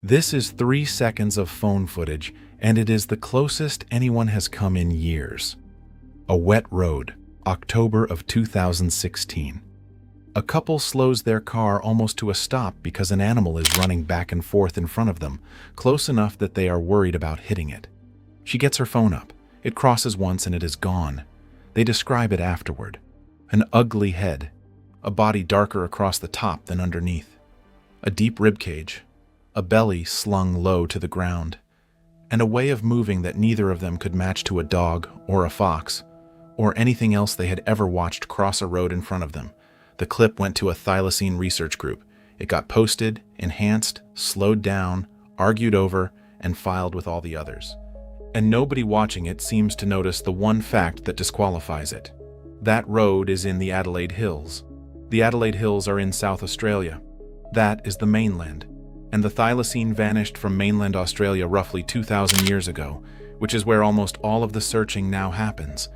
This is 3 seconds of phone footage, and it is the closest anyone has come in years. A wet road, October of 2016. A couple slows their car almost to a stop because an animal is running back and forth in front of them, close enough that they are worried about hitting it. She gets her phone up. It crosses once and it is gone. They describe it afterward. An ugly head, a body darker across the top than underneath, a deep rib cage, a belly slung low to the ground, and a way of moving that neither of them could match to a dog or a fox or anything else they had ever watched cross a road in front of them. The clip went to a thylacine research group. It got posted, enhanced, slowed down, argued over, and filed with all the others. And nobody watching it seems to notice the one fact that disqualifies it. That road is in the Adelaide Hills. The Adelaide Hills are in South Australia. That is the mainland. And the thylacine vanished from mainland Australia roughly 2,000 years ago, which is where almost all of the searching now happens.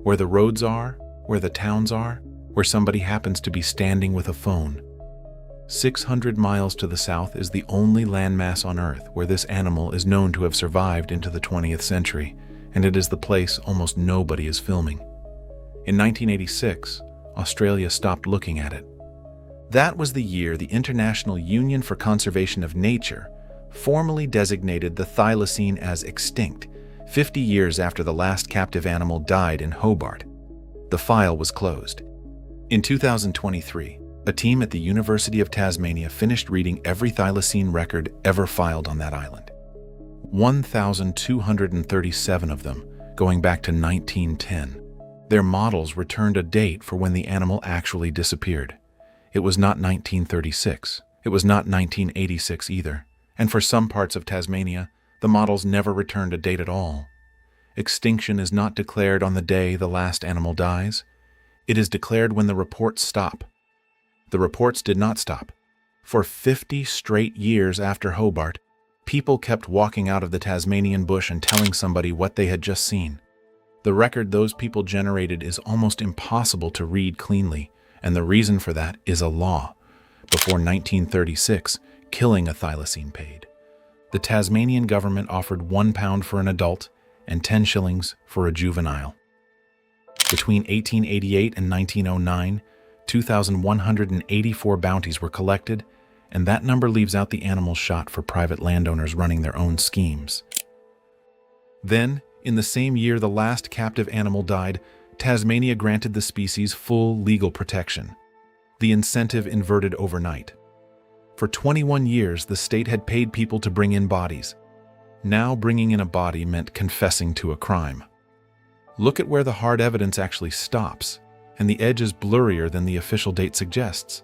Where the roads are, where the towns are, where somebody happens to be standing with a phone. 600 miles to the south is the only landmass on Earth where this animal is known to have survived into the 20th century, and it is the place almost nobody is filming. In 1986, Australia stopped looking at it. That was the year the International Union for Conservation of Nature formally designated the thylacine as extinct, 50 years after the last captive animal died in Hobart. The file was closed. In 2023, a team at the University of Tasmania finished reading every thylacine record ever filed on that island. 1,237 of them, going back to 1910. Their models returned a date for when the animal actually disappeared. It was not 1936. It was not 1986 either. And for some parts of Tasmania, the models never returned a date at all. Extinction is not declared on the day the last animal dies. It is declared when the reports stop. The reports did not stop. For 50 straight years after Hobart, people kept walking out of the Tasmanian bush and telling somebody what they had just seen. The record those people generated is almost impossible to read cleanly, and the reason for that is a law. Before 1936, killing a thylacine paid. The Tasmanian government offered £1 for an adult and 10 shillings for a juvenile. Between 1888 and 1909, 2,184 bounties were collected, and that number leaves out the animals shot for private landowners running their own schemes. Then, in the same year the last captive animal died, Tasmania granted the species full legal protection. The incentive inverted overnight. For 21 years, the state had paid people to bring in bodies. Now bringing in a body meant confessing to a crime. Look at where the hard evidence actually stops, and the edge is blurrier than the official date suggests.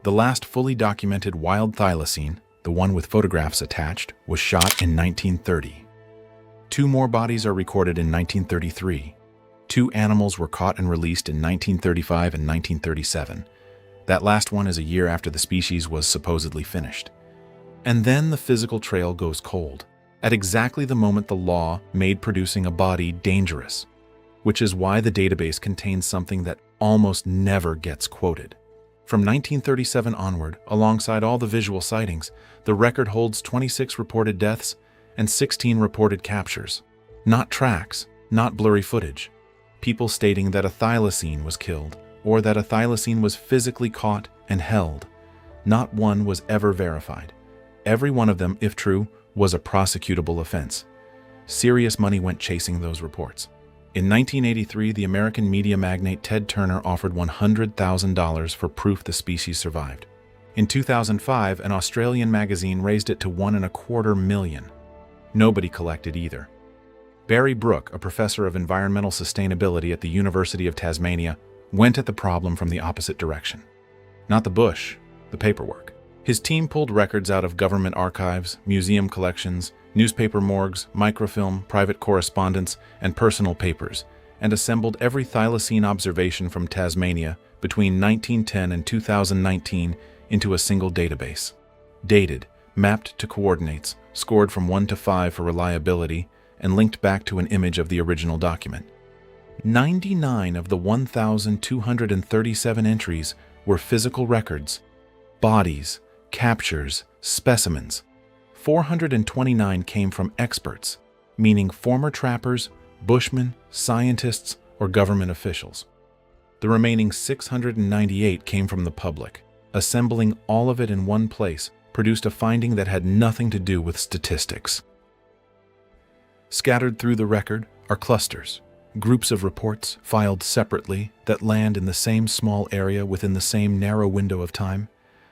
The last fully documented wild thylacine, the one with photographs attached, was shot in 1930. 2 more bodies are recorded in 1933. 2 animals were caught and released in 1935 and 1937. That last one is a year after the species was supposedly finished. And then the physical trail goes cold, at exactly the moment the law made producing a body dangerous, which is why the database contains something that almost never gets quoted. From 1937 onward, alongside all the visual sightings, the record holds 26 reported deaths and 16 reported captures. Not tracks, not blurry footage. People stating that a thylacine was killed, or that a thylacine was physically caught and held. Not one was ever verified. Every one of them, if true, was a prosecutable offense. Serious money went chasing those reports. In 1983, the American media magnate Ted Turner offered $100,000 for proof the species survived. In 2005, an Australian magazine raised it to $1.25 million. Nobody collected either. Barry Brook, a professor of environmental sustainability at the University of Tasmania, went at the problem from the opposite direction. Not the bush, the paperwork. His team pulled records out of government archives, museum collections, newspaper morgues, microfilm, private correspondence, and personal papers, and assembled every thylacine observation from Tasmania between 1910 and 2019 into a single database. Dated, mapped to coordinates, scored from 1 to 5 for reliability, and linked back to an image of the original document. 99 of the 1,237 entries were physical records, bodies, captures, specimens. 429 came from experts, meaning former trappers, bushmen, scientists, or government officials. The remaining 698 came from the public. Assembling all of it in one place produced a finding that had nothing to do with statistics. Scattered through the record are clusters, groups of reports filed separately that land in the same small area within the same narrow window of time,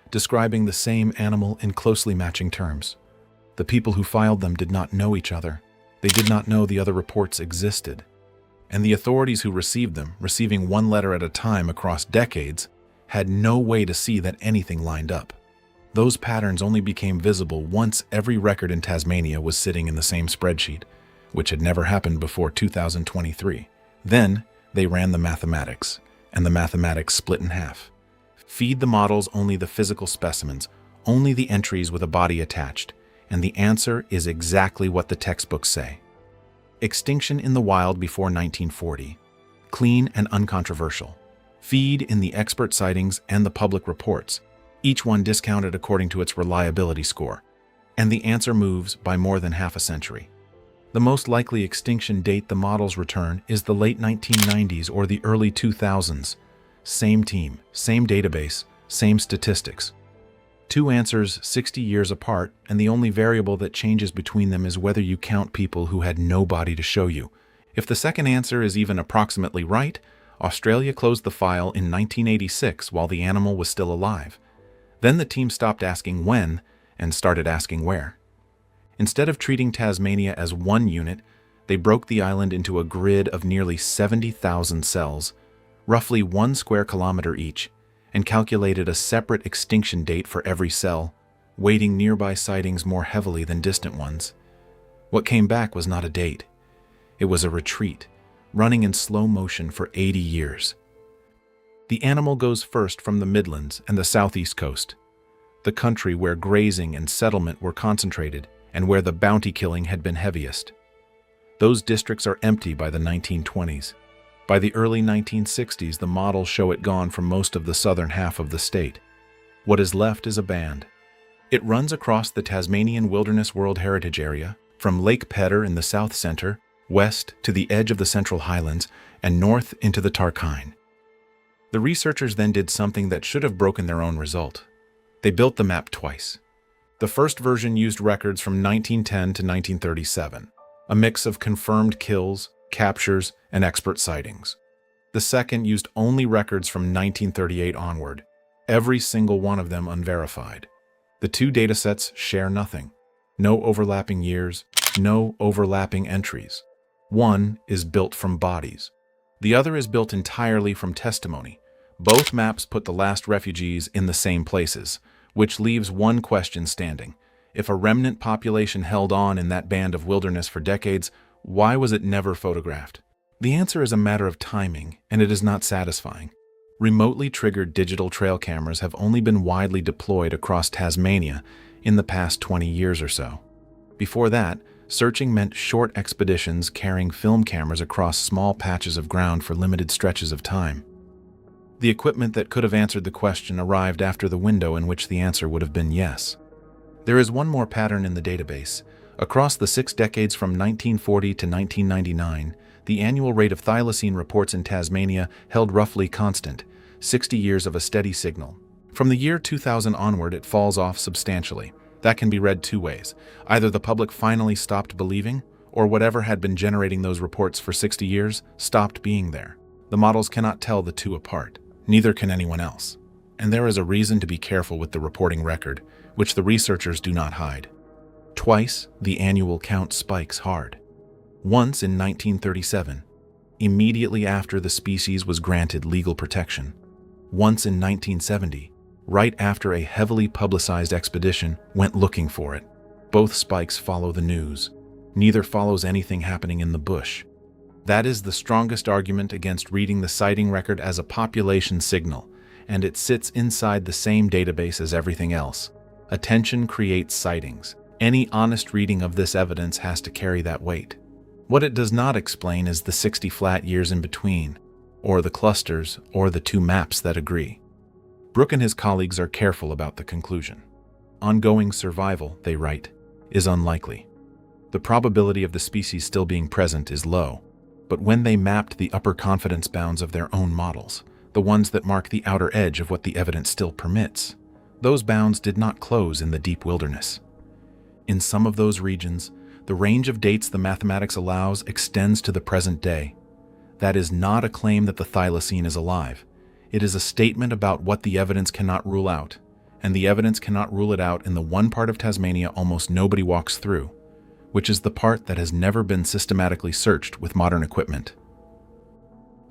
describing the same animal in closely matching terms. The people who filed them did not know each other. They did not know the other reports existed. And the authorities who received them, receiving one letter at a time across decades, had no way to see that anything lined up. Those patterns only became visible once every record in Tasmania was sitting in the same spreadsheet, which had never happened before 2023. Then they ran the mathematics, and the mathematics split in half. Feed the models only the physical specimens, only the entries with a body attached, and the answer is exactly what the textbooks say. Extinction in the wild before 1940. Clean and uncontroversial. Feed in the expert sightings and the public reports, each one discounted according to its reliability score. And the answer moves by more than half a century. The most likely extinction date the models return is the late 1990s or the early 2000s. Same team, same database, same statistics. Two answers 60 years apart, and the only variable that changes between them is whether you count people who had no body to show you. If the second answer is even approximately right, Australia closed the file in 1986 while the animal was still alive. Then the team stopped asking when and started asking where. Instead of treating Tasmania as one unit, they broke the island into a grid of nearly 70,000 cells, roughly 1 square kilometer each, and calculated a separate extinction date for every cell, weighting nearby sightings more heavily than distant ones. What came back was not a date. It was a retreat, running in slow motion for 80 years. The animal goes first from the Midlands and the southeast coast, the country where grazing and settlement were concentrated and where the bounty killing had been heaviest. Those districts are empty by the 1920s. By the early 1960s, the models show it gone from most of the southern half of the state. What is left is a band. It runs across the Tasmanian Wilderness World Heritage Area, from Lake Pedder in the south center, west to the edge of the Central Highlands, and north into the Tarkine. The researchers then did something that should have broken their own result. They built the map twice. The first version used records from 1910 to 1937, a mix of confirmed kills, captures, and expert sightings. The second used only records from 1938 onward, every single one of them unverified. The two datasets share nothing. No overlapping years, no overlapping entries. One is built from bodies. The other is built entirely from testimony. Both maps put the last refugees in the same places, which leaves one question standing. If a remnant population held on in that band of wilderness for decades, why was it never photographed? The answer is a matter of timing, and it is not satisfying. Remotely triggered digital trail cameras have only been widely deployed across Tasmania in the past 20 years or so. Before that, searching meant short expeditions carrying film cameras across small patches of ground for limited stretches of time. The equipment that could have answered the question arrived after the window in which the answer would have been yes. There is one more pattern in the database. Across the 6 decades from 1940 to 1999, the annual rate of thylacine reports in Tasmania held roughly constant, 60 years of a steady signal. From the year 2000 onward, it falls off substantially. That can be read two ways. Either the public finally stopped believing, or whatever had been generating those reports for 60 years stopped being there. The models cannot tell the two apart. Neither can anyone else. And there is a reason to be careful with the reporting record, which the researchers do not hide. Twice, the annual count spikes hard. Once in 1937, immediately after the species was granted legal protection. Once in 1970, right after a heavily publicized expedition went looking for it. Both spikes follow the news. Neither follows anything happening in the bush. That is the strongest argument against reading the sighting record as a population signal, and it sits inside the same database as everything else. Attention creates sightings. Any honest reading of this evidence has to carry that weight. What it does not explain is the 60 flat years in between, or the clusters, or the two maps that agree. Brooke and his colleagues are careful about the conclusion. Ongoing survival, they write, is unlikely. The probability of the species still being present is low, but when they mapped the upper confidence bounds of their own models, the ones that mark the outer edge of what the evidence still permits, those bounds did not close in the deep wilderness. In some of those regions, the range of dates the mathematics allows extends to the present day. That is not a claim that the thylacine is alive. It is a statement about what the evidence cannot rule out, and the evidence cannot rule it out in the one part of Tasmania almost nobody walks through, which is the part that has never been systematically searched with modern equipment.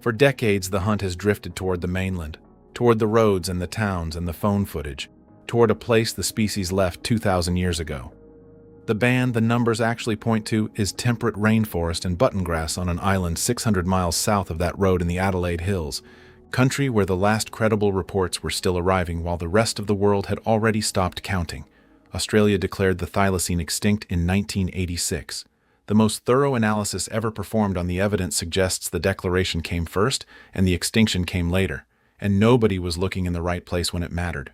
For decades, the hunt has drifted toward the mainland, toward the roads and the towns and the phone footage, toward a place the species left 2,000 years ago. The band the numbers actually point to is temperate rainforest and button grass on an island 600 miles south of that road in the Adelaide Hills, country where the last credible reports were still arriving while the rest of the world had already stopped counting. Australia declared the thylacine extinct in 1986. The most thorough analysis ever performed on the evidence suggests the declaration came first and the extinction came later, and nobody was looking in the right place when it mattered.